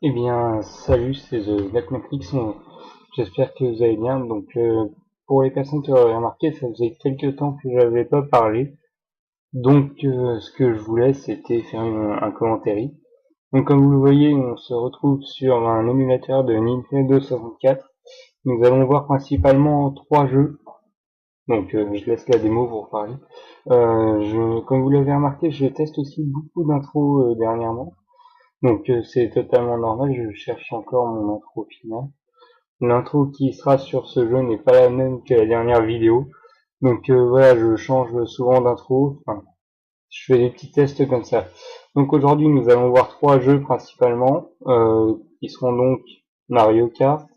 Eh bien, salut, c'est The Black Matrix. J'espère que vous allez bien. Pour les personnes qui auraient remarqué, ça faisait quelques temps que j'avais pas parlé. Ce que je voulais, c'était faire un commentaire. Donc, comme vous le voyez, on se retrouve sur un émulateur de Nintendo 64. Nous allons voir principalement trois jeux. Je laisse la démo pour parler. Comme vous l'avez remarqué, je teste aussi beaucoup d'intros dernièrement. C'est totalement normal, je cherche encore mon intro finale. L'intro qui sera sur ce jeu n'est pas la même que la dernière vidéo. Voilà, je change souvent d'intro. Enfin, je fais des petits tests comme ça. Donc aujourd'hui, nous allons voir trois jeux principalement, qui seront donc Mario Kart,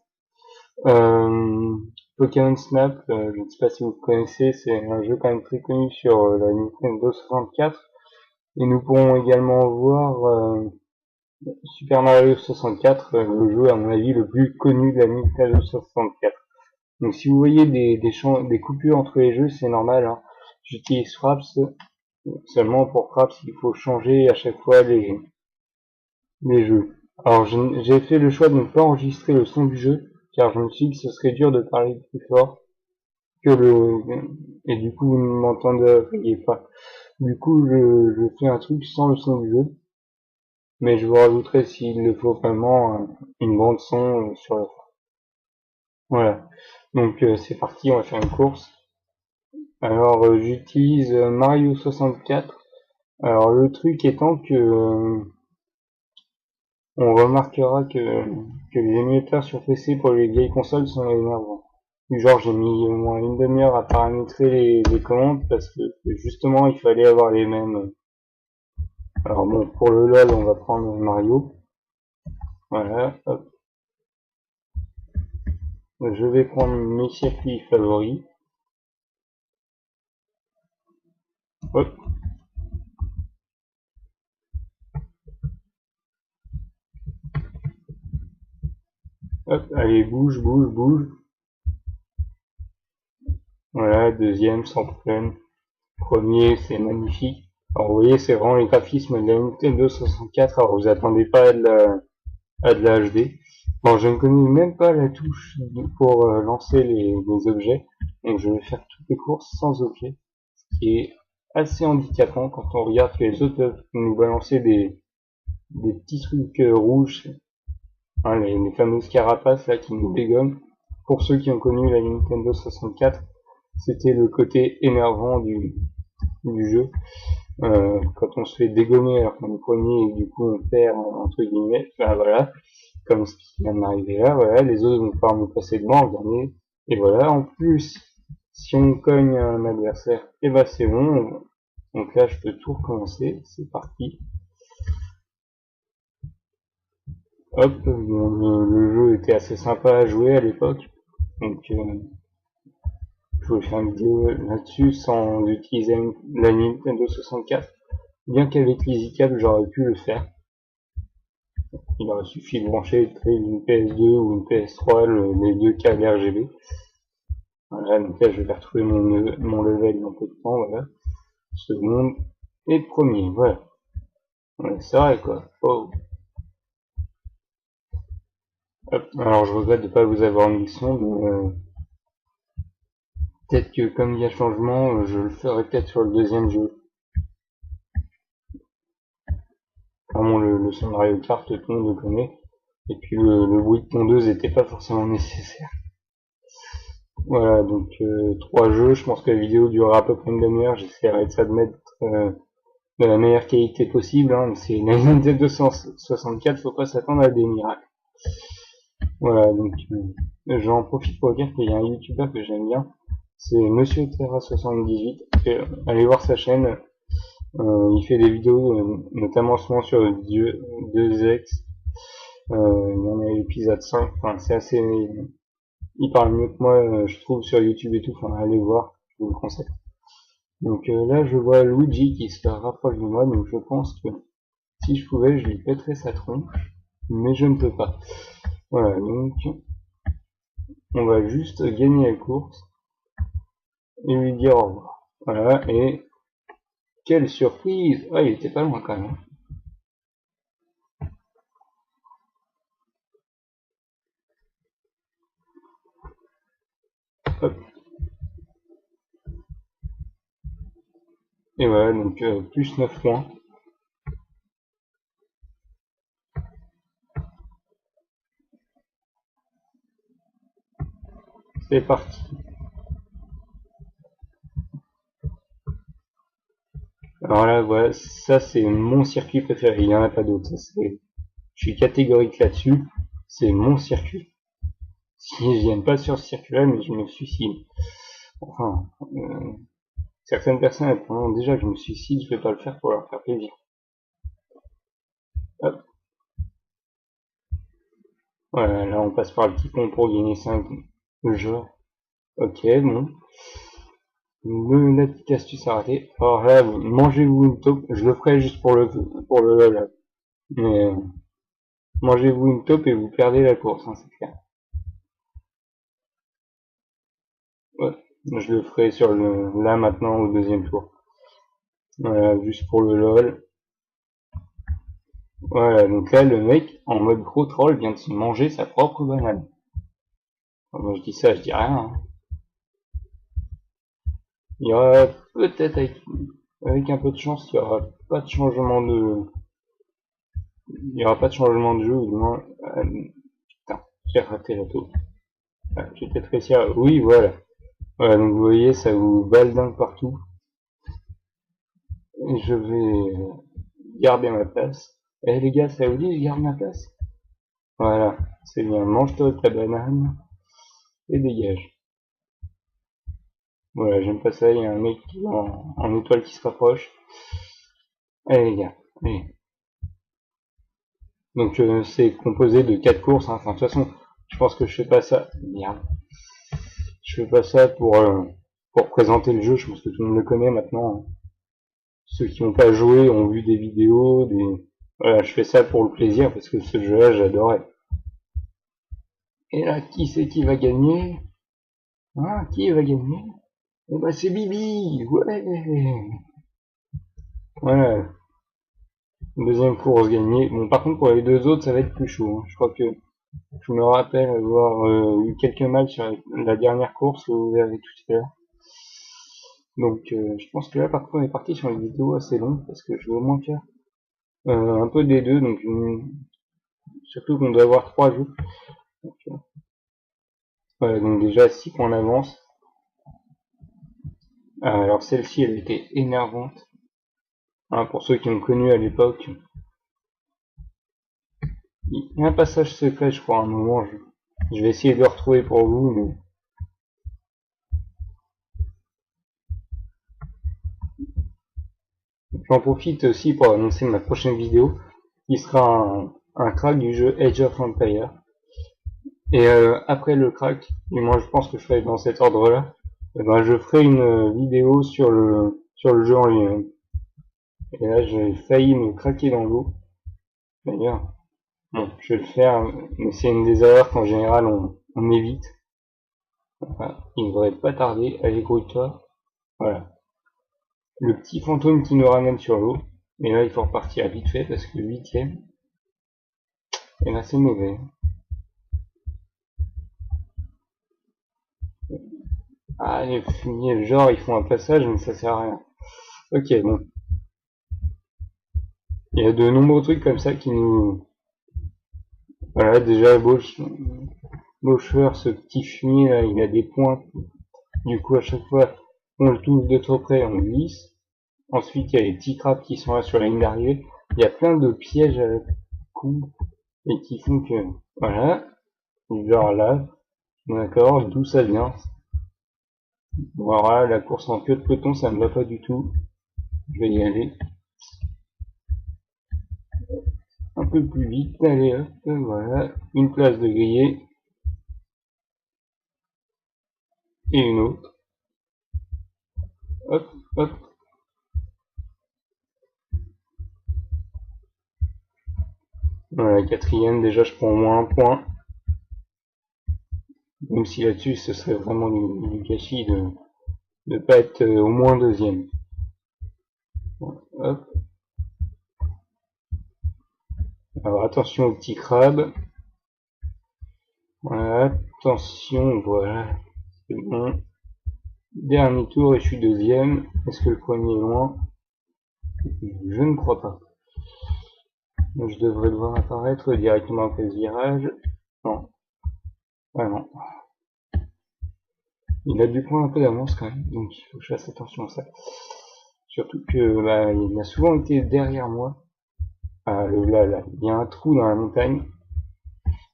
euh, Pokémon Snap. Je ne sais pas si vous connaissez, c'est un jeu quand même très connu sur la Nintendo 64. Et nous pourrons également voir Super Mario 64, le jeu à mon avis le plus connu de la Nintendo 64. Donc si vous voyez des coupures entre les jeux, c'est normal, hein. J'utilise Fraps seulement pour Fraps, il faut changer à chaque fois les jeux. Alors j'ai fait le choix de ne pas enregistrer le son du jeu, car je me suis dit que ce serait dur de parler plus fort que le et du coup vous ne m'entendriez pas. Du coup je fais un truc sans le son du jeu, mais je vous rajouterai s'il le faut vraiment une bande son sur le. Voilà. C'est parti, on va faire une course. J'utilise Mario 64. Alors le truc étant que on remarquera que les émulateurs sur PC pour les vieilles consoles sont énervants. Du genre j'ai mis au moins une demi-heure à paramétrer les commandes parce que justement il fallait avoir les mêmes. Alors bon, pour le LOL on va prendre Mario. Voilà, hop. Je vais prendre mes circuits favoris. Hop, hop, allez, bouge, bouge, bouge. Voilà, deuxième sans problème. Premier, c'est magnifique. Alors vous voyez, c'est vraiment les graphismes de la Nintendo 64. Alors vous attendez pas à de la HD. Bon, je ne connais même pas la touche pour lancer les objets. Donc je vais faire toutes les courses sans objets. Ce qui est assez handicapant quand on regarde que les autres peuvent nous balancer des petits trucs rouges. Hein, les fameuses carapaces là qui nous dégomment. Pour ceux qui ont connu la Nintendo 64, c'était le côté énervant du jeu. Quand on se fait dégommer alors qu'on est premier et que du coup on perd entre guillemets, ben voilà, comme ce qui vient de m'arriver là, voilà, les autres vont pouvoir nous passer devant, gagner, et voilà, en plus, si on cogne un adversaire, et ben c'est bon, donc là je peux tout recommencer, c'est parti, hop, le jeu était assez sympa à jouer à l'époque, donc je voulais faire une vidéo là-dessus sans utiliser la Nintendo 64, bien qu'avec l'EasyCap j'aurais pu le faire. Il aurait suffi de brancher une PS2 ou une PS3, les deux câbles RGB. Voilà, donc là je vais retrouver mon level dans peu de temps, voilà. Seconde et premier, voilà. Ouais, c'est vrai quoi. Oh. Hop. Alors je regrette de ne pas vous avoir mis le son, mais peut-être que comme il y a changement, je le ferai peut-être sur le deuxième jeu. Vraiment le son de Mario Kart, tout le monde le connaît. Et puis le bruit de tondeuse n'était pas forcément nécessaire. Voilà, trois jeux, je pense que la vidéo durera à peu près une demi-heure, j'essaierai de ça de mettre de la meilleure qualité possible, hein. C'est la Nintendo 264, faut pas s'attendre à des miracles. Voilà, j'en profite pour dire qu'il y a un youtubeur que j'aime bien, c'est Monsieur Terra78, allez voir sa chaîne, il fait des vidéos, notamment souvent sur 2X, il y en a l'épisode 5, enfin c'est assez, il parle mieux que moi, je trouve, sur YouTube et tout, enfin allez voir, je vous le conseille. Là je vois Luigi qui se rapproche de moi, donc je pense que si je pouvais, je lui pèterais sa tronche, mais je ne peux pas. Voilà, donc on va juste gagner la course et lui dire au revoir. Voilà, et quelle surprise! Ah, il était pas loin quand même. hop. Et voilà, donc plus 9 points. C'est parti. Alors là, voilà, ça c'est mon circuit préféré, il n'y en a pas d'autre. Je suis catégorique là-dessus, c'est mon circuit. Si je viens pas sur ce circuit-là, mais je me suicide. Enfin, certaines personnes attendent déjà que je me suicide, je vais pas le faire pour leur faire plaisir. Hop. Voilà, là on passe par le petit pont pour gagner 5 jeux. Ok, bon. La petite astuce à rater. Alors là, mangez-vous une taupe. Je le ferai juste pour le lol. Mais mangez-vous une taupe et vous perdez la course, hein, c'est clair. Ouais, je le ferai sur là maintenant au deuxième tour. Voilà, juste pour le lol. Voilà, donc là le mec en mode gros troll vient de se manger sa propre banane. Enfin, moi je dis ça, je dis rien. Hein. Il y aura peut-être avec un peu de chance, il y aura pas de changement de, il y aura pas de changement de jeu ou du moins, putain, j'ai raté la taupe. Ah, j'ai peut-être réussi à, oui voilà. Voilà, donc vous voyez, ça vous baldingue partout. Et je vais garder ma place. Eh les gars, ça vous dit, je garde ma place? Voilà, c'est bien. Mange-toi ta banane et dégage. Voilà, j'aime pas ça. Il y a un mec en étoile qui se rapproche. Allez les gars, allez. Donc c'est composé de 4 courses. Hein. Enfin, de toute façon, je pense que je fais pas ça. Merde. Je fais pas ça pour présenter le jeu. Je pense que tout le monde le connaît maintenant. Hein. Ceux qui n'ont pas joué ont vu des vidéos, Voilà, je fais ça pour le plaisir parce que ce jeu-là, j'adorais. Et là, qui c'est qui va gagner? Hein, qui va gagner? Eh ben c'est Bibi, ouais. Voilà, deuxième course gagnée. Bon, par contre pour les deux autres, ça va être plus chaud. Hein. Je crois que je me rappelle avoir eu quelques mal sur la dernière course que vous verrez tout à l'heure. Donc je pense que là par contre on est parti sur une vidéo assez longue parce que je veux au moins faire un peu des deux. Donc surtout qu'on doit avoir 3 jeux. Donc, voilà, donc déjà 6 points d'avance. Alors celle-ci elle était énervante. Hein, pour ceux qui ont connu à l'époque. Il y a un passage secret je crois à un moment. Je vais essayer de le retrouver pour vous. Mais... j'en profite aussi pour annoncer ma prochaine vidéo qui sera un crack du jeu Age of Empires. Et après le crack, et moi je pense que je ferai dans cet ordre-là, et ben je ferai une vidéo sur le jeu en lui-même. Et là j'ai failli me craquer dans l'eau. D'ailleurs, bon, je vais le faire, mais c'est une des erreurs qu'en général on évite. Enfin, il ne devrait pas tarder. Allez, grouille-toi. Voilà. Le petit fantôme qui nous ramène sur l'eau. Et là il faut repartir vite fait parce que le 8ème, et là c'est mauvais. Ah, les fumiers, genre, ils font un passage, mais ça sert à rien. Ok, bon. Il y a de nombreux trucs comme ça qui nous... Voilà, déjà, Baucheur, ce petit fumier, là, il a des points. Du coup, à chaque fois, on le touche de trop près, on glisse. Ensuite, il y a les petits crabes qui sont là sur la ligne d'arrivée. Il y a plein de pièges à la con, et qui font que... Voilà. Genre là, d'accord, d'où ça vient. Voilà, la course en queue de peloton, ça ne va pas du tout. Je vais y aller. Un peu plus vite, allez hop, voilà, une place de grillé, et une autre, hop, hop, voilà, quatrième, déjà je prends au moins un point, même si là-dessus ce serait vraiment du gâchis de ne pas être au moins deuxième. Bon, hop, alors attention au petit crabe, voilà, attention, voilà, C'est bon. Dernier tour et je suis deuxième. Est-ce que le premier est loin? Je ne crois pas. Donc, je devrais devoir apparaître directement après ce virage. Non. Ah non. Il a du point un peu d'avance quand même, donc il faut que je fasse attention à ça. Surtout que bah, il a souvent été derrière moi. Ah là, il y a un trou dans la montagne.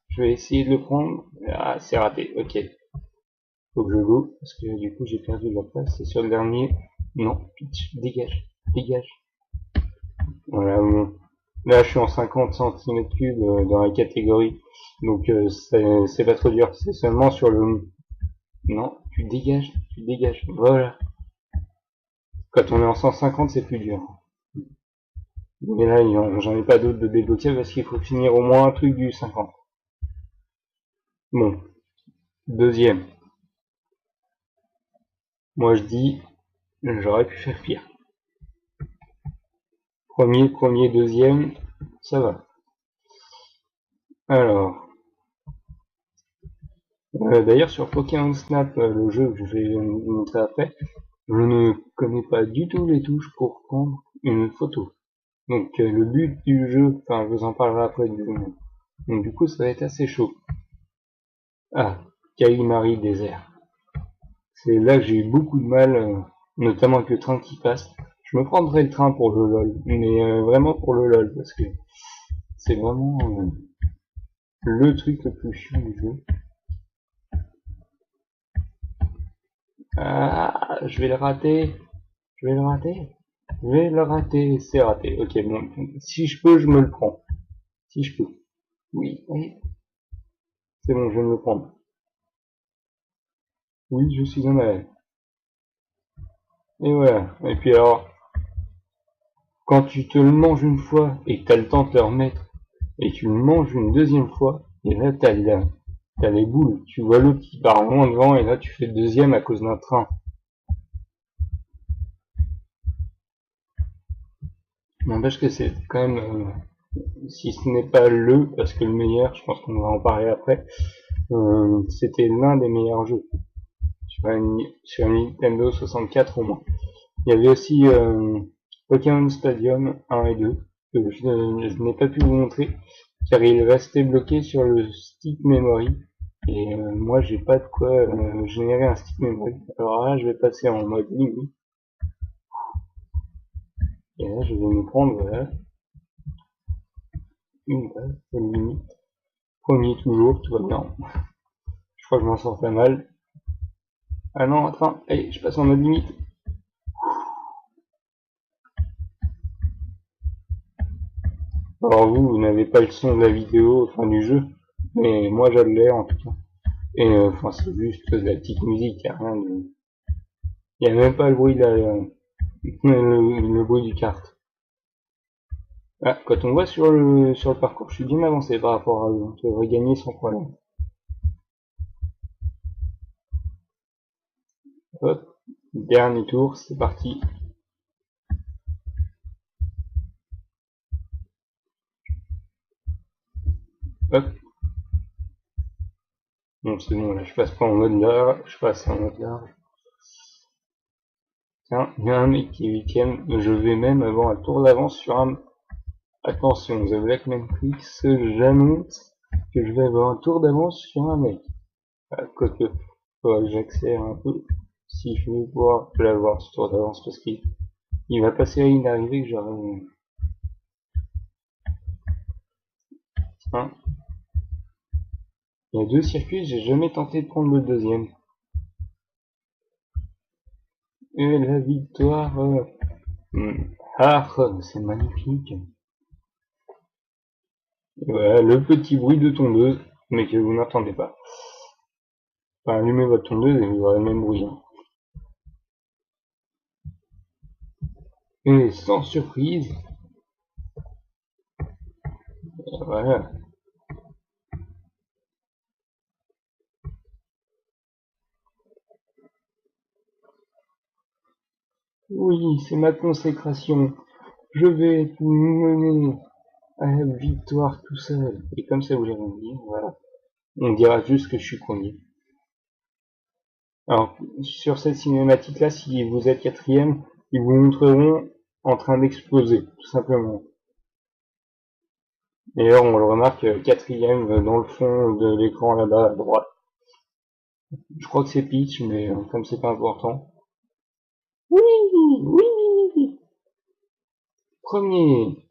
Je vais essayer de le prendre. Ah, c'est raté, ok. Faut que je go, parce que du coup j'ai perdu de la place. C'est sur le dernier. Non, pitch, dégage, dégage. Voilà, bon. Là je suis en 50 cm3 dans la catégorie. Donc c'est pas trop dur. C'est seulement sur le... Non, tu dégages, tu dégages. Voilà. Quand on est en 150, c'est plus dur. Mais là, j'en ai pas d'autres de débloquer parce qu'il faut finir au moins un truc du 50. Bon, deuxième. Moi je dis, j'aurais pu faire pire. Premier, deuxième, ça va. Alors, d'ailleurs sur Pokémon Snap, le jeu que je vais vous montrer après, je ne connais pas du tout les touches pour prendre une photo. Donc le but du jeu, enfin je vous en parlerai après du jeu. Donc du coup ça va être assez chaud. Ah, Kalimari désert. C'est là que j'ai eu beaucoup de mal, notamment avec le train qui passe. Je me prendrais le train pour le LOL, mais vraiment pour le LOL, parce que c'est vraiment le truc le plus chiant du jeu. Ah, je vais le rater, je vais le rater, je vais le rater, c'est raté. Ok, bon, si je peux, je me le prends. Si je peux. Oui, c'est bon, je vais me le prendre. Oui, je suis un malade. Et voilà. Et puis alors, quand tu te le manges une fois et que t'as le temps de te le remettre, et tu le manges une deuxième fois, et là t'as les boules. Tu vois l'autre qui part loin devant, et là tu fais le deuxième à cause d'un train. N'empêche que c'est quand même, si ce n'est pas le, parce que le meilleur, je pense qu'on va en parler après, c'était l'un des meilleurs jeux sur un Nintendo 64 au moins. Il y avait aussi Pokémon Stadium 1 et 2, que je n'ai pas pu vous montrer, car il restait bloqué sur le stick memory. Et moi, j'ai pas de quoi générer un stick memory. Alors là, je vais passer en mode limite. Et là, je vais me prendre voilà, une base, limite. Premier toujours, tout va bien. Je crois que je m'en sors pas mal. Ah non, attends, allez, je passe en mode limite. Alors vous n'avez pas le son de la vidéo, enfin du jeu, mais moi je l'ai en tout cas. Et enfin c'est juste de la petite musique, y a rien de... Y a même pas le bruit de le bruit du kart. Ah, quand on voit sur le parcours, je suis bien avancé par rapport à eux, on devrait gagner sans problème. Hop, dernier tour, c'est parti. Hop. Bon, c'est bon, là, je passe pas en mode large, je passe en mode large. Tiens, il y a un mec qui est huitième, je vais même avoir un tour d'avance sur un... Attention, The Black Man Clicks, j'annonce que je vais avoir un tour d'avance sur un mec. Quoique, faudra que j'accélère un peu, si je veux pouvoir l'avoir ce tour d'avance, parce qu'il va passer à une arrivée que j'aurai... Hein. Il y a deux circuits, j'ai jamais tenté de prendre le deuxième. Et la victoire... Ah, c'est magnifique. Et voilà, le petit bruit de tondeuse, mais que vous n'entendez pas. Enfin, allumez votre tondeuse et vous aurez le même bruit. Hein. Et sans surprise, voilà. Oui, c'est ma consécration. Je vais vous mener à la victoire tout seul. Et comme ça, vous l'avez dit, voilà. On dira juste que je suis premier. Alors, sur cette cinématique-là, si vous êtes quatrième, ils vous montreront en train d'exploser, tout simplement. D'ailleurs, on le remarque quatrième dans le fond de l'écran là-bas à droite. Je crois que c'est Peach, mais comme c'est pas important. Oui, oui, premier.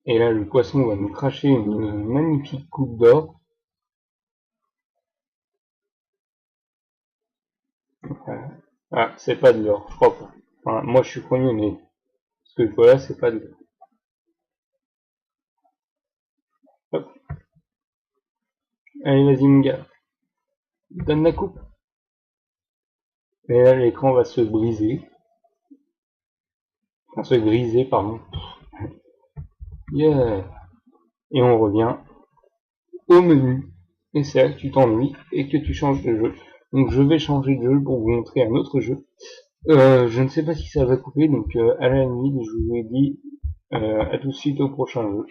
Et là, le poisson va nous cracher une magnifique coupe d'or. Ah, c'est pas de l'or, je crois pas. Enfin, moi, je suis premier, mais ce que je vois là, c'est pas de l'or. Hop. Allez, vas-y, mon gars. Donne la coupe. Et là, l'écran va se briser. Enfin, se griser, pardon. Yeah. Et on revient au menu. Et c'est là que tu t'ennuies et que tu changes de jeu. Donc, je vais changer de jeu pour vous montrer un autre jeu. Je ne sais pas si ça va couper, donc à la limite, je vous ai dit à tout de suite au prochain jeu.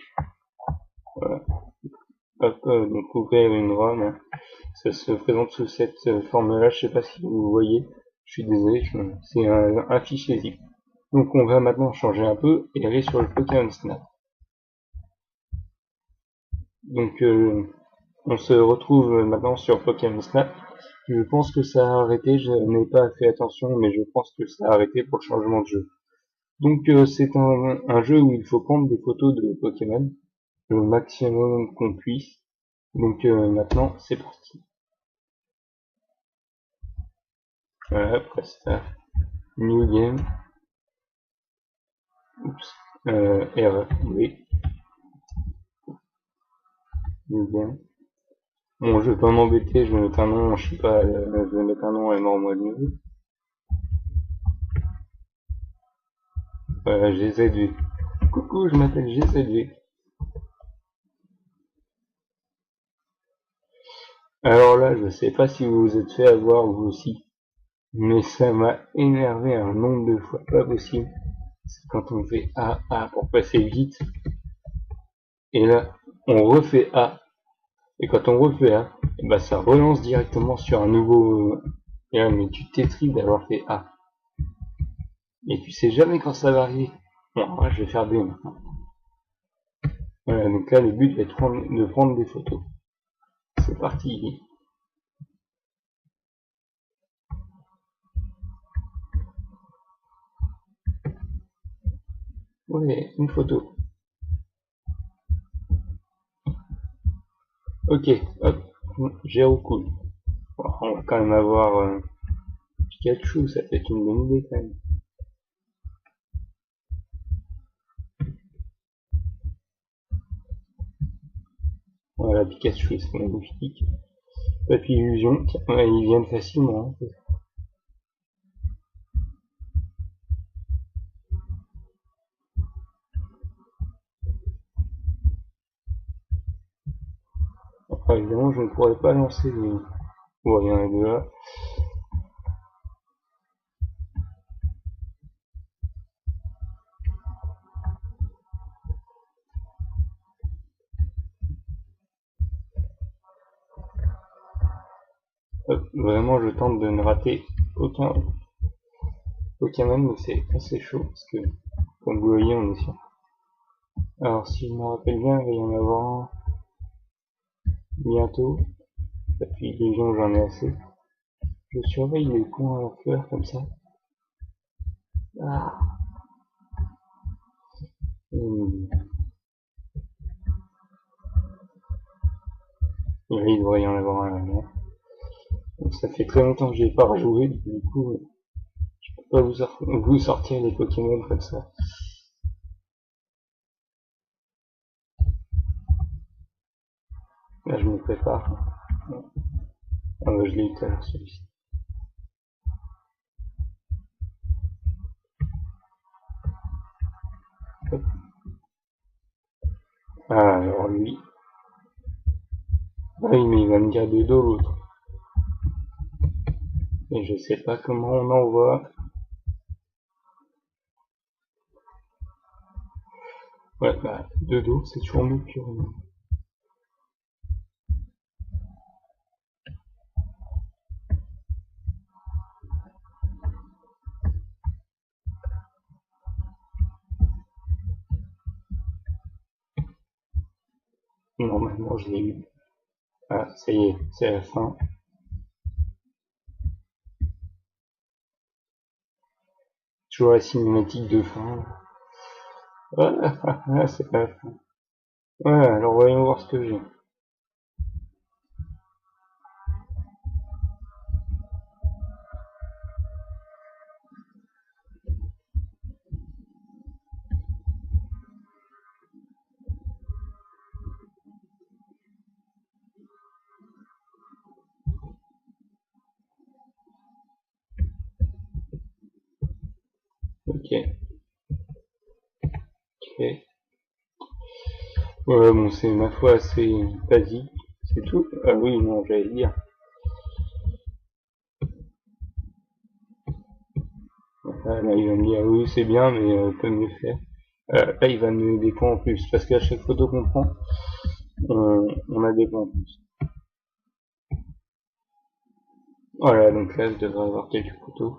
Voilà. Hop, donc ouvrir une ROM, hein. Ça se présente sous cette forme-là, je sais pas si vous voyez, je suis désolé, c'est un fichier zip. Donc on va maintenant changer un peu et aller sur le Pokémon Snap. Donc on se retrouve maintenant sur Pokémon Snap. Je pense que ça a arrêté, je n'ai pas fait attention, mais je pense que ça a arrêté pour le changement de jeu. Donc c'est un jeu où il faut prendre des photos de Pokémon, le maximum qu'on puisse. Donc maintenant c'est parti. Voilà, press start, new game, oups, erreur, oui, new game. Bon, je vais pas m'embêter, je vais mettre un nom, je sais pas, je vais mettre un nom à mort moi de nouveau. Voilà, GZV. Coucou, je m'appelle GZV. Alors là, je sais pas si vous vous êtes fait avoir vous aussi, mais ça m'a énervé un nombre de fois pas possible. C'est quand on fait A pour passer vite, et là, on refait A, et quand on refait A, et bah ça relance directement sur un nouveau... et là, mais tu t'étries d'avoir fait A. Et tu sais jamais quand ça va arriver. Bon, moi, je vais faire B maintenant. Voilà, donc là, le but va être de prendre des photos. C'est parti. Ouais, une photo. Ok, hop, Géo cool. Bon, on va quand même avoir Pikachu, ça peut être une bonne idée quand même. Voilà, Pikachu, c'est magnifique. Papy Illusion, ouais, ils viennent facilement. Hein. Après, évidemment, je ne pourrais pas lancer les... Bon, il y en a deux là. Hop, vraiment, je tente de ne rater aucun Pokémon, mais c'est assez chaud, parce que, comme vous voyez, on est sur... Alors, si je me rappelle bien, il va y en avoir un bientôt. Papy Illusion, j'en ai assez. Je surveille les coins à fleurs comme ça. Ah. Et là, il devrait y en avoir un là. Donc ça fait très longtemps que j'ai pas rejoué, du coup, je peux pas vous sortir les Pokémon comme ça. Là, je me prépare. Ah bah, je l'ai eu tout à l'heure, celui-ci. Hop. Ah, alors lui. Ah oui, mais il va me dire de dos l'autre. Et je sais pas comment on envoie. Ouais, bah, de dos, c'est toujours mieux que... Normalement, je l'ai eu. Ah, ça y est, c'est la fin. Toujours la cinématique de fin. Ah, c'est pas la fin. Ouais, alors voyons voir ce que j'ai. Ok, ok. Ouais, bon, c'est ma foi assez basique. C'est tout. Ah oui, non, j'allais le dire. Là, il va me dire oui, c'est bien, mais peut mieux faire. Là, il va me donner des points en plus, parce qu'à chaque photo qu'on prend, on a des points en plus. Voilà, donc là, je devrais avoir quelques photos.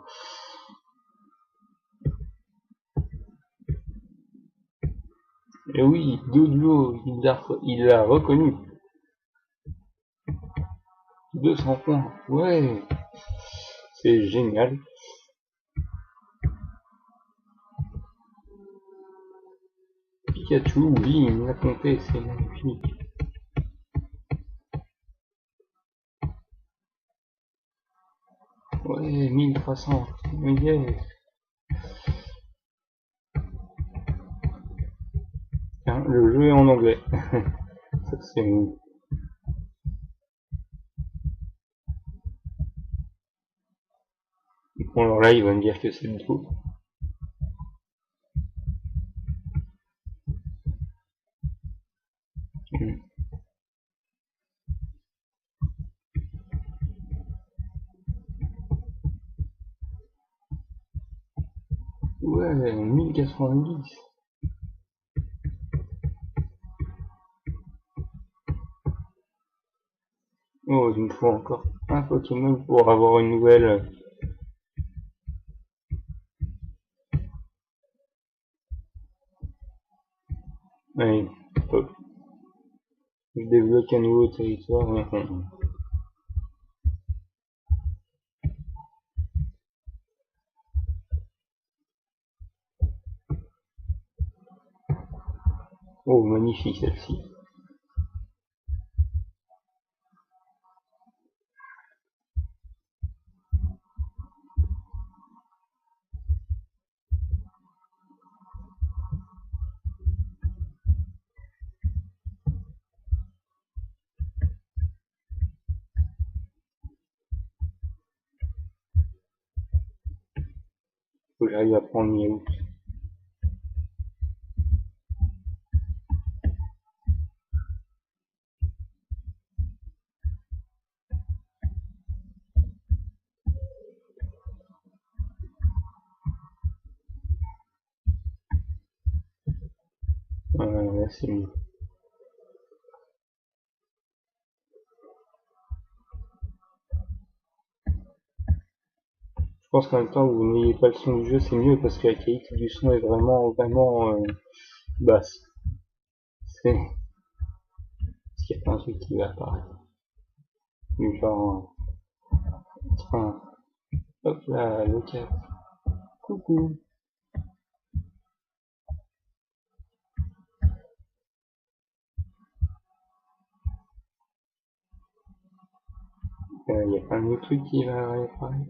Et oui, Dodio, il l'a reconnu. 200 points. Ouais, c'est génial. Pikachu, oui, il l'a compté, c'est magnifique. Ouais, 1300. Yes. Tiens, le jeu est en anglais. Ça, c'est... Bon, alors là, il va me dire que c'est beau. Ouais, 1090. Oh, il me faut encore un Pokémon pour avoir une nouvelle. Allez, hop. Je débloque un nouveau territoire. Oh, magnifique celle-ci. Faut que j'arrive à prendre Miaou. Là, c'est mieux. Je pense qu'en même temps, vous n'ayez pas le son du jeu, c'est mieux parce que la qualité du son est vraiment basse. C'est... Parce qu'il y a pas un truc qui va apparaître. Genre, tiens, hop là, le cap. Coucou. Il y a pas un autre truc qui va apparaître.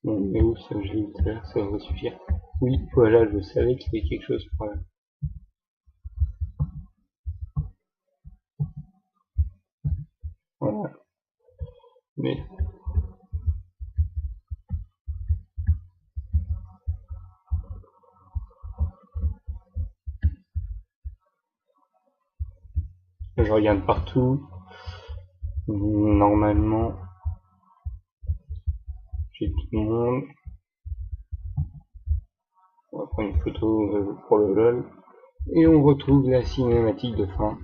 Bon, mais où ça, je l'ai eu tout à l'heure, ça devrait suffire. Oui, voilà, je savais qu'il y avait quelque chose par là. Voilà. Mais je regarde partout. Normalement, j'ai tout le monde. On va prendre une photo pour le LOL. Et on retrouve la cinématique de fin.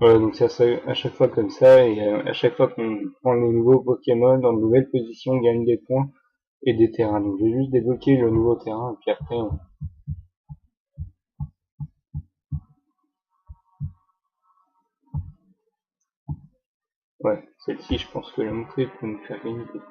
Voilà, donc ça c'est à chaque fois comme ça, et à chaque fois qu'on prend les nouveaux Pokémon dans de nouvelles positions, on gagne des points et des terrains. Donc je vais juste débloquer le nouveau terrain, et puis après ouais, celle-ci je pense que la montrer pour nous faire gagner des points.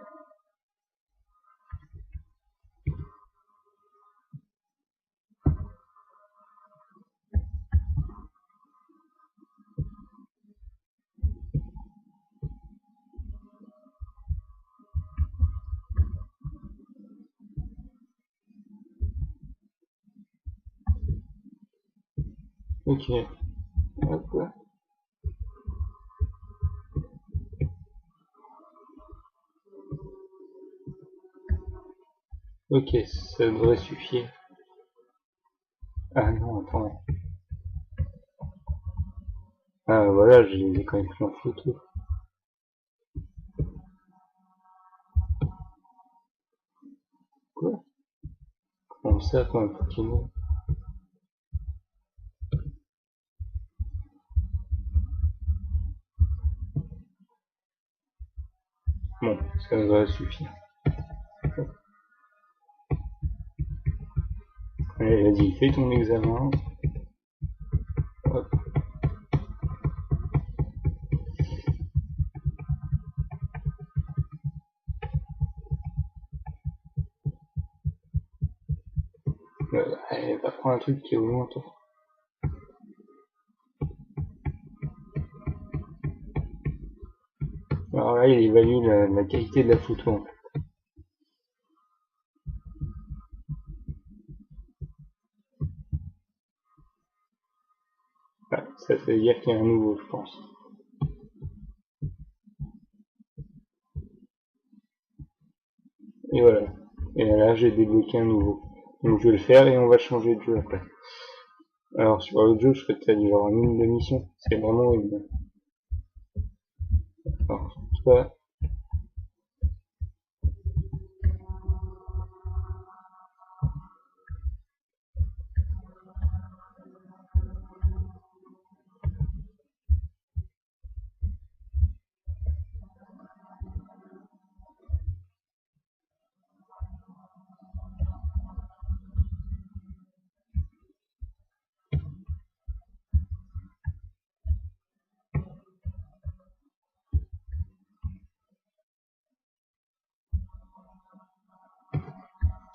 Ok, hop. Ok, ça devrait suffire. Ah non, attends. Ah voilà, je les ai quand même pris en photo. Quoi? Comment ça, quand un Pokémon? Bon, ça devrait suffire. Allez, vas-y, fais ton examen. Hop. Allez, va prendre un truc qui est au loin, toi. Alors là, il évalue la qualité de la photo, en fait. Ah, ça veut dire qu'il y a un nouveau, je pense. Et voilà. Et là, j'ai débloqué un nouveau. Donc je vais le faire et on va changer de jeu après. Alors sur l'autre jeu, je ferai peut-être genre un mine de mission. C'est vraiment une... Alors, toi,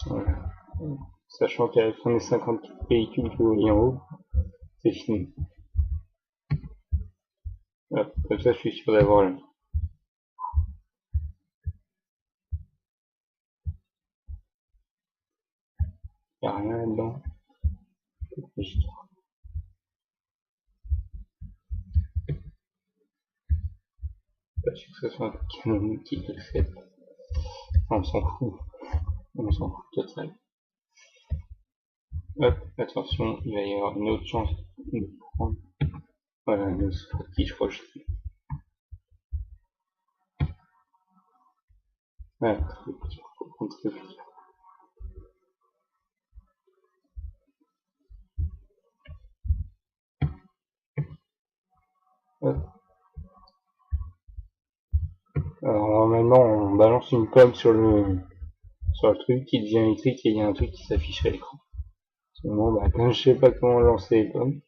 voilà. Sachant qu'à la fin des 50 véhicules que vous voyez en haut, c'est fini. Hop, comme ça, je suis sûr d'avoir là. Il n'y a rien là-dedans. Pas sûr que ce soit un canon qui le fait. On s'en fout. On s'en fout total. Hop, attention, il va y avoir une autre chance de prendre. Voilà, une autre qui je crois que je suis. Voilà, très bien. Faut prendre très bien. Hop. Alors normalement, on balance une pomme sur le truc qui devient électrique et il y a un truc qui s'affiche à l'écran. Seulement, bah, quand je sais pas comment lancer les pommes,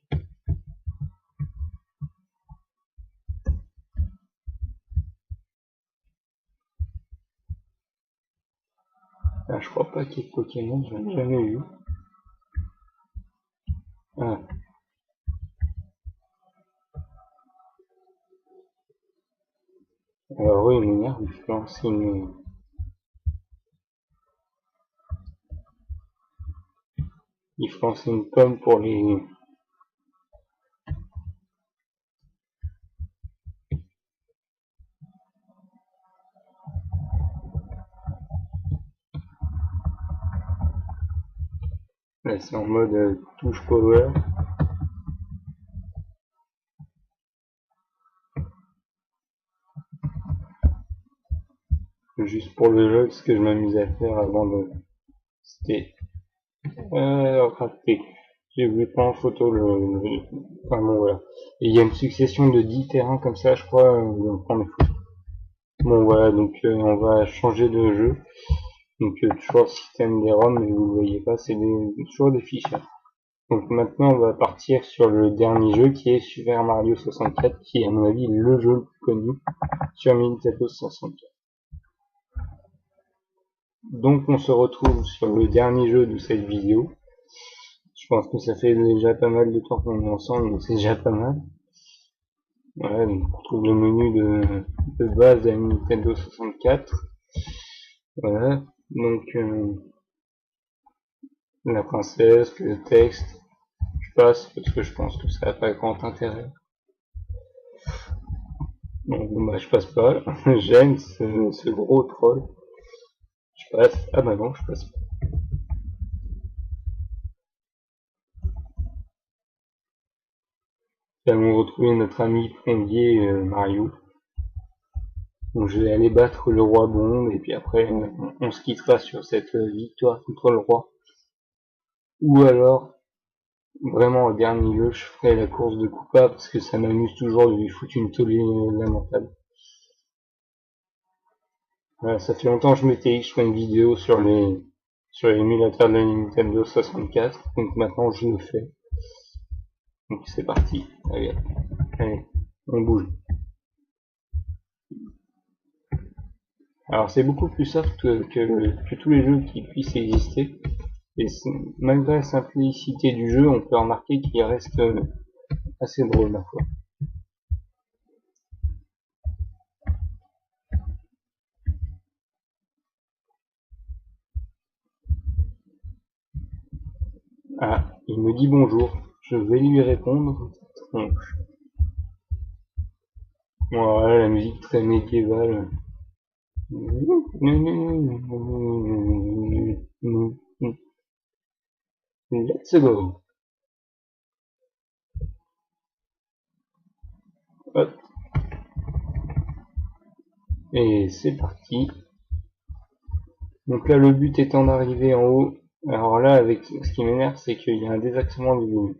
là, je crois pas qu'il y ait de Pokémon, j'en ai jamais eu. Ah, alors oui, il m'énerve, il faut lancer une pomme pour les... Là, c'est en mode touche power. Juste pour le jeu, ce que je m'amusais à faire avant de... C'était... raté. J'ai voulu prendre en photo enfin bon voilà. Et il y a une succession de 10 terrains comme ça, je crois, où on prend des photos. Bon voilà, donc on va changer de jeu. Donc toujours le système des ROM, mais vous ne voyez pas, c'est toujours des fichiers. Donc maintenant on va partir sur le dernier jeu qui est Super Mario 64, qui est à mon avis le jeu le plus connu sur Nintendo 64. Donc on se retrouve sur le dernier jeu de cette vidéo. Je pense que ça fait déjà pas mal de temps qu'on est ensemble, donc c'est déjà pas mal. Voilà, donc on retrouve le menu de base de la Nintendo 64. Voilà, donc la princesse, le texte, je passe parce que je pense que ça n'a pas grand intérêt. Donc bon, bah je passe pas, j'aime ce gros troll. Je passe, ah bah non, je passe pas. Nous allons retrouver notre ami plombier Mario. Donc je vais aller battre le roi Bond et puis après on se quittera sur cette victoire contre le roi. Ou alors, vraiment au dernier lieu, je ferai la course de Koopa parce que ça m'amuse toujours de lui foutre une tollée lamentable. Voilà, ça fait longtemps que je m'étais dit que je ferais une vidéo sur l'émulateur de la Nintendo 64, donc maintenant je le fais. Donc c'est parti, allez, allez, on bouge. Alors c'est beaucoup plus soft que tous les jeux qui puissent exister. Et malgré la simplicité du jeu, on peut remarquer qu'il reste assez drôle ma foi. Ah, il me dit bonjour, je vais lui répondre. Tronche. Voilà, la musique très médiévale. Let's go. Hop. Et c'est parti. Donc là, le but étant d'arriver en haut. Alors là, avec ce qui m'énerve, c'est qu'il y a un désaxement du volume.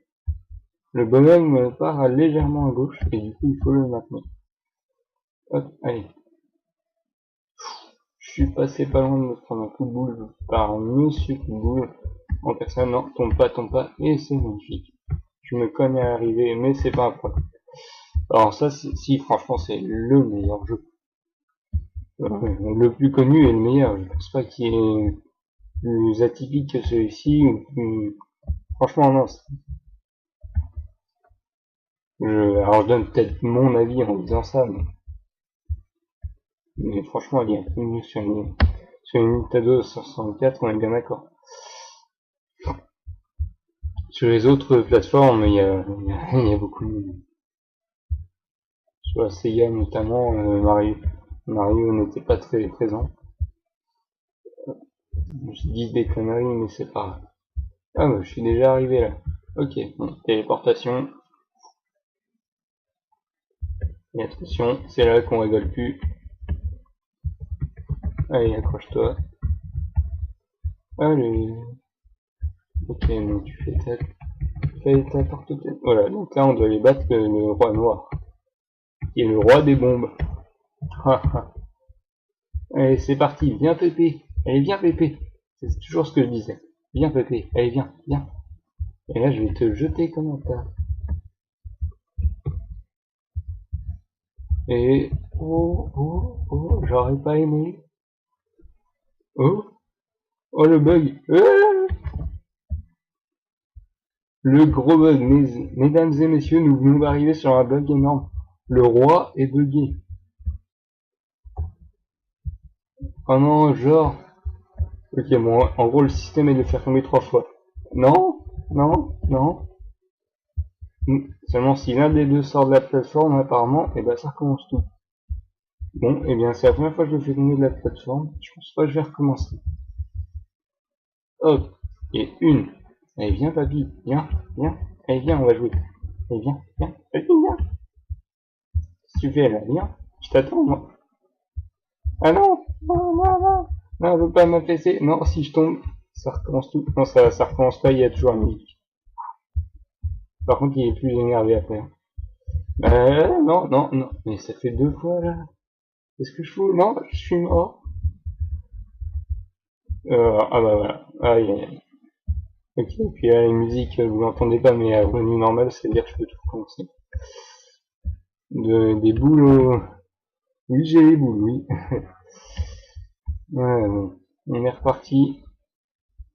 Le bonhomme part légèrement à gauche et du coup, il faut le maintenir. Hop, allez. Je suis passé pas loin de me prendre un coup de boule par Monsieur coup de boule en personne. Non, tombe pas, et c'est magnifique. Je me cogne à l'arrivée, mais c'est pas un problème. Alors ça, si franchement, c'est le meilleur jeu. Le plus connu et le meilleur. Je pense pas qu'il y ait plus atypique que celui-ci. Franchement, non. Alors je donne peut-être mon avis en disant ça, mais franchement, il y a un peu mieux sur une Nintendo 64, on est bien d'accord. Sur les autres plateformes, il y a beaucoup mieux. Sur la Sega notamment, Mario n'était pas très présent. Je dis des conneries, mais c'est pas grave. Ah bah, je suis déjà arrivé là. Ok, bon, téléportation. Et attention, c'est là qu'on rigole plus. Allez, accroche-toi. Allez. Ok, donc tu fais ta porte-tête. Voilà, donc là on doit aller battre le roi noir, qui est le roi des bombes. Allez, c'est parti, viens Pépé. Allez, viens Pépé. C'est toujours ce que je disais. Viens Pépé, allez, viens, viens. Et là je vais te jeter comme un tas. Et oh, j'aurais pas aimé. Oh, oh le bug. Le gros bug, mesdames et messieurs, nous venons d'arriver sur un bug énorme. Le roi est bugué. Oh non, genre. Ok, bon, en gros, le système est de faire tomber 3 fois. Non, non, non. Seulement si l'un des deux sort de la plateforme, apparemment, et ben ça recommence tout. Bon, et bien c'est la première fois que je le fais tomber de la plateforme. Je pense pas que je vais recommencer. Hop, et une. Allez, viens, papy, viens, viens. Allez, viens, on va jouer. Allez, viens, viens, allez, viens. Qu'est-ce que tu fais là? Viens, je t'attends, moi. Ah non, non, non, non. Non, je veux pas m'affaisser. Non, si je tombe, ça recommence tout. Non, ça recommence pas, il y a toujours une musique. Par contre, il est plus énervé après. Non, non, non. Mais ça fait 2 fois, là. Qu'est-ce que je fous? Non, je suis mort. Ah bah voilà. Aïe, aïe, aïe. Ok, puis là, la musique, vous l'entendez pas, mais à revenu normal, c'est-à-dire que je peux tout recommencer. Des boules Oui, j'ai les boules, oui. Ouais, bon. On est reparti.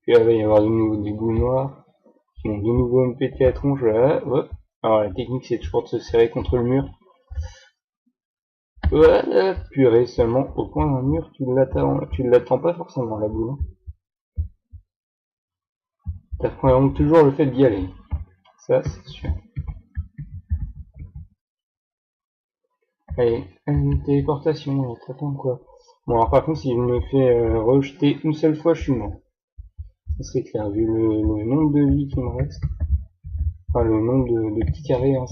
Puis là, il va y avoir de nouveau des boules noires qui vont de nouveau me péter la tronche, là. Hop. Alors, la technique, c'est toujours de se serrer contre le mur. Voilà, purée, seulement au coin d'un mur, tu l'attends pas forcément, la boule. T'apprends donc toujours le fait d'y aller. Ça, c'est sûr. Allez, téléportation, t'attends quoi. Bon, alors par contre, si je me fais rejeter une seule fois, je suis mort. Ça serait clair, vu le nombre de vies qui me reste. Enfin, le nombre de petits carrés, hein,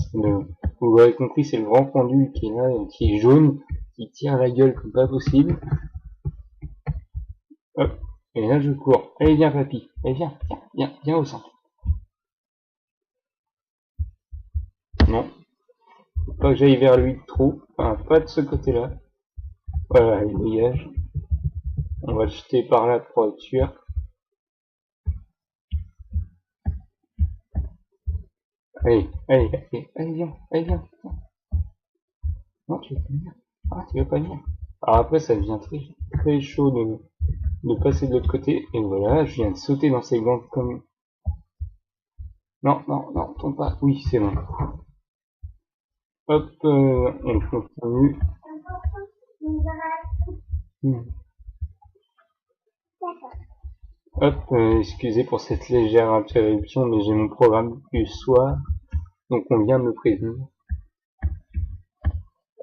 vous l'aurez compris, c'est le grand pendu qui est là, qui est jaune, qui tire la gueule comme pas possible. Hop, et là je cours. Allez, viens papy, allez, viens au centre. Non, faut pas que j'aille vers lui de trop, enfin, pas de ce côté-là. Voilà, il dégage. On va le jeter par là pour être sûr. Allez, viens. Non, tu veux pas venir. Ah, tu veux pas venir. Alors après, ça devient très, très chaud de passer de l'autre côté. Et voilà, je viens de sauter dans ces gants comme... Non, tombe pas. Oui, c'est bon. Hop, on continue. Hmm. Hop, excusez pour cette légère interruption, mais j'ai mon programme du soir, donc on vient de me prévenir.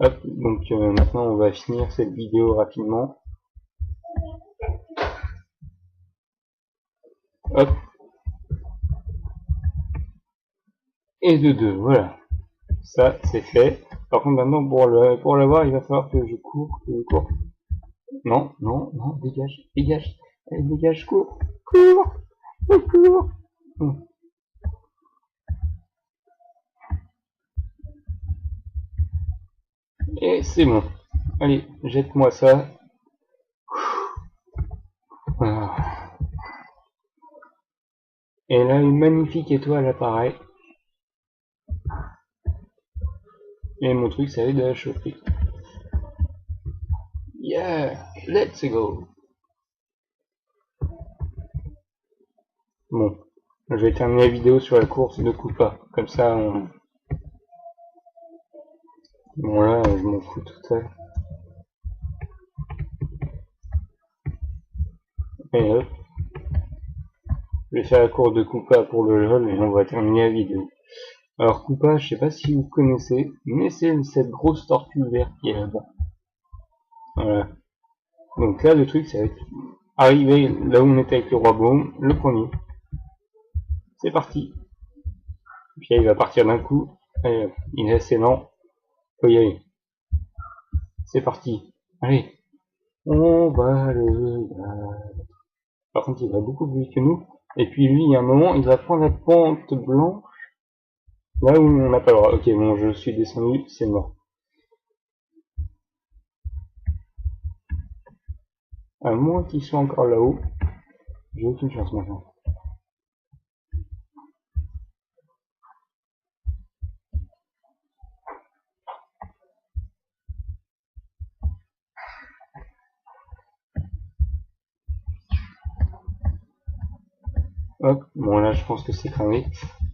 Hop, donc maintenant on va finir cette vidéo rapidement. Hop, et de 2, voilà. Ça, c'est fait. Par contre, maintenant, pour l'avoir, il va falloir que je cours, Non, dégage. Allez, dégage, cours. Et c'est bon. Allez, jette-moi ça. Voilà. Et là, une magnifique étoile apparaît. Et mon truc, ça va être de la choper. Yeah, let's go. Bon, je vais terminer la vidéo sur la course de Koopa. Comme ça, bon là, je m'en fous tout seul. Et hop, je vais faire la course de Koopa pour le LOL et on va terminer la vidéo. Alors Koopa, je sais pas si vous connaissez, mais c'est cette grosse tortue verte qui est là-bas. Voilà. Donc là, le truc, ça va être arriver là où on était avec le roi Baume, le premier. C'est parti. Puis là, il va partir d'un coup. Allez, il est assez lent. Faut y aller. C'est parti. Allez. On va le battre. Par contre, il va beaucoup plus vite que nous. Et puis lui, il y a un moment, il va prendre la pente blanche. Là où on n'a pas le droit. Ok, bon, je suis descendu, c'est mort. À moins qu'il soit encore là-haut, j'ai aucune chance maintenant. Hop, bon là je pense que c'est cramé.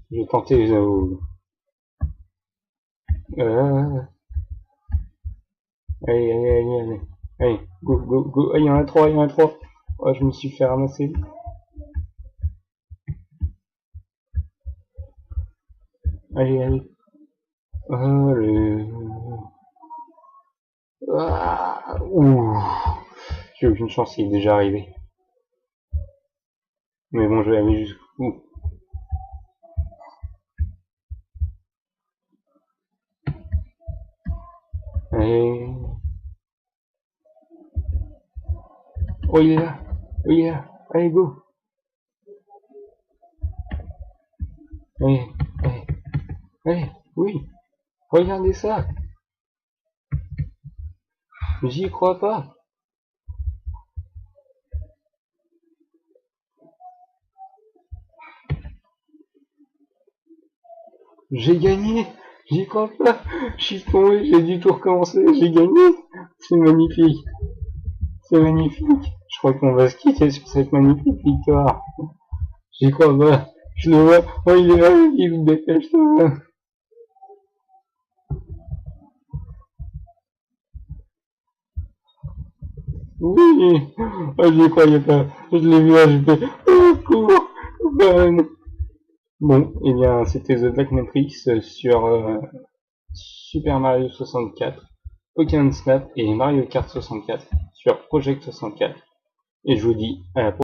Je vais tenter euh, allez, go. Ah, il y en a trois. Oh, je me suis fait ramasser. Allez. Oh, ouh. J'ai aucune chance, il est déjà arrivé. Mais bon, je vais aller jusqu'au... Allez. Oh, il est là. Allez, go. Allez. Allez, oui, regardez ça. J'y crois pas. J'ai gagné. J'y crois pas. Je suis tombé, j'ai dû tout recommencer. J'ai gagné. C'est magnifique. C'est magnifique. Je crois qu'on va se quitter sur cette magnifique victoire. J'y crois pas. Je le vois. Oh, il est là. Il dépêche-toi. Oui. Oh, j'y croyais pas. Je l'ai vu ajouter. Oh, cours. Bonne. Bon, eh bien, c'était The Black Matrix sur Super Mario 64, Pokémon Snap et Mario Kart 64 sur Project 64. Et je vous dis à la prochaine.